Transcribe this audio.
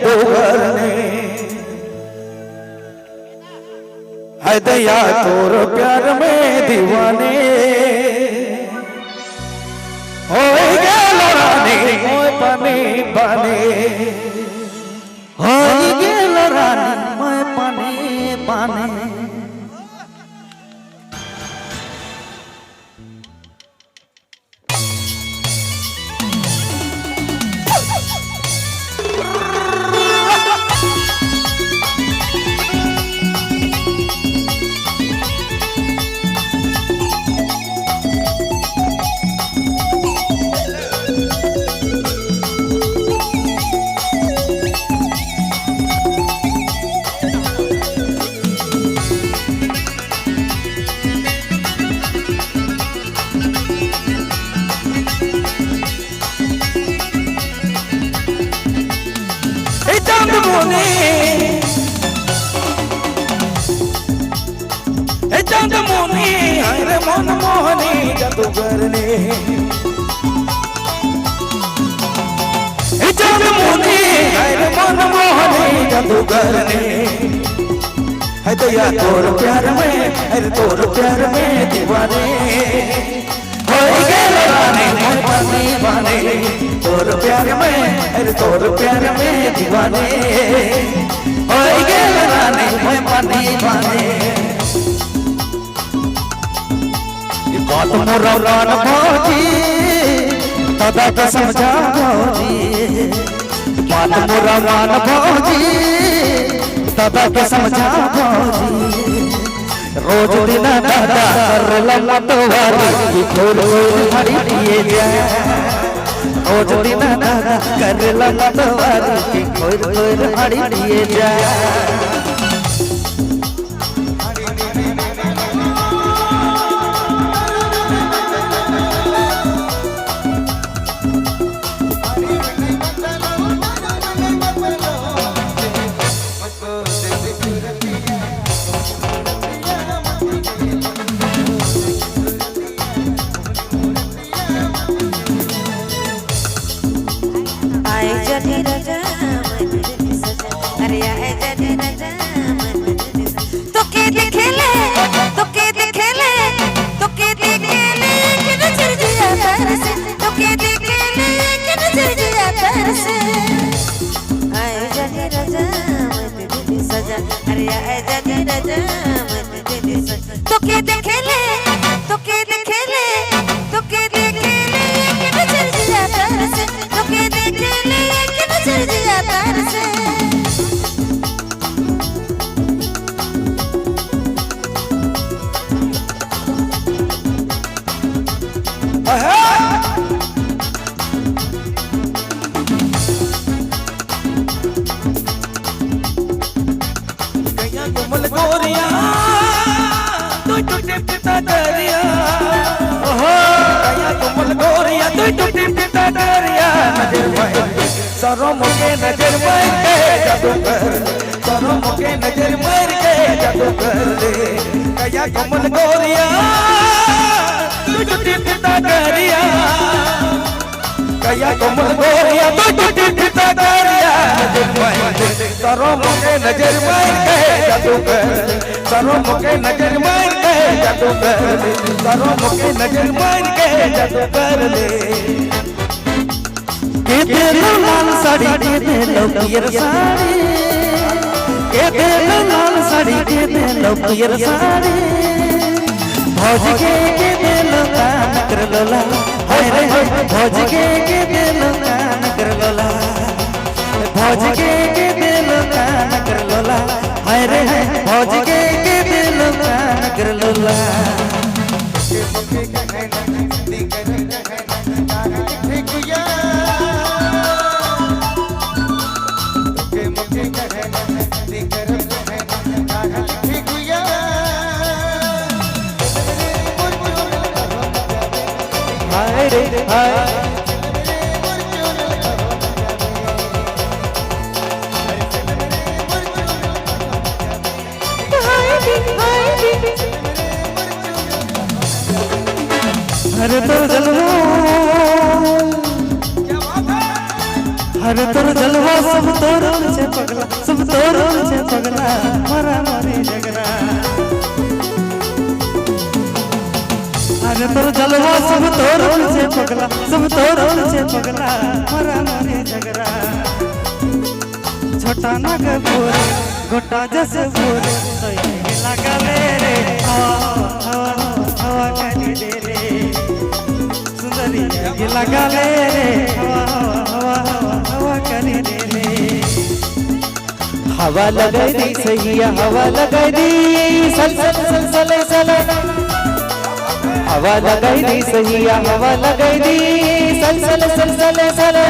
जादूगर ने है दया तोर प्यार में दीवाने हो गेल रानी मोय पानी पानी हो गेल रानी मोय पानी पानी। चंद्रमुनि हरे मन मोहनी जादूगर ने चंद्रमुनि हरे मन मोहनी जादूगर ने है दया तोर प्यार में हरे तोर प्यार में दीवाने हो गेल रानी मोय पानी पानी तोर प्यार में हरे तोर प्यार में दीवाने हो गेल रानी मोय पानी पानी। बात मोरा रान भौजी दादा के समझा भौजी बात मोरा रान भौजी दादा के समझा भौजी रोज दिन दादा कर लमतवारी खोल हरी दिए जाए रोज दिन दादा कर लमतवारी खोल हरी दिए जाए। सरों के नजर मार के जादूगर सरों के नजर मार के जादूगर कया कमल गोरिया तू टूटी पिता गरिया कया कमल गोरिया तू टूटी पिता गरिया सरों के नजर मार के जादूगर सरों के नजर मार के जादूगर सरों के नजर मार के जादूगर ले के देलो लाल साड़ी के देलो पियर साड़ी के देलो लाल साड़ी के देलो पियर साड़ी भौज के देलो कान कर लोला हाय रे भौज के देलो कान कर लोला भौज के देलो कान कर लोला हाय रे भौज के देलो कान कर लोला। अरे तोर जलवा सब तोरण छे पगला, सब तोरण छे पगला, मारा मारी झगड़ा। अरे तोर जलवा सब तोरण छे पगला, सब तोरण छे पगला, मारा मारी झगड़ा। छोटा नागपुर गोटा जैसे भूर तो ये लगा ले रे हवा हवा हवा करी दे रे सुंदरी ये लगा ले रे हवा हवा हवा हवा करी दे रे। हवा लगाई दी सैया हवा लगाई दी सल सल सल सल सल हवा लगाई दी सैया हवा लगाई दी सल सल सल सल सल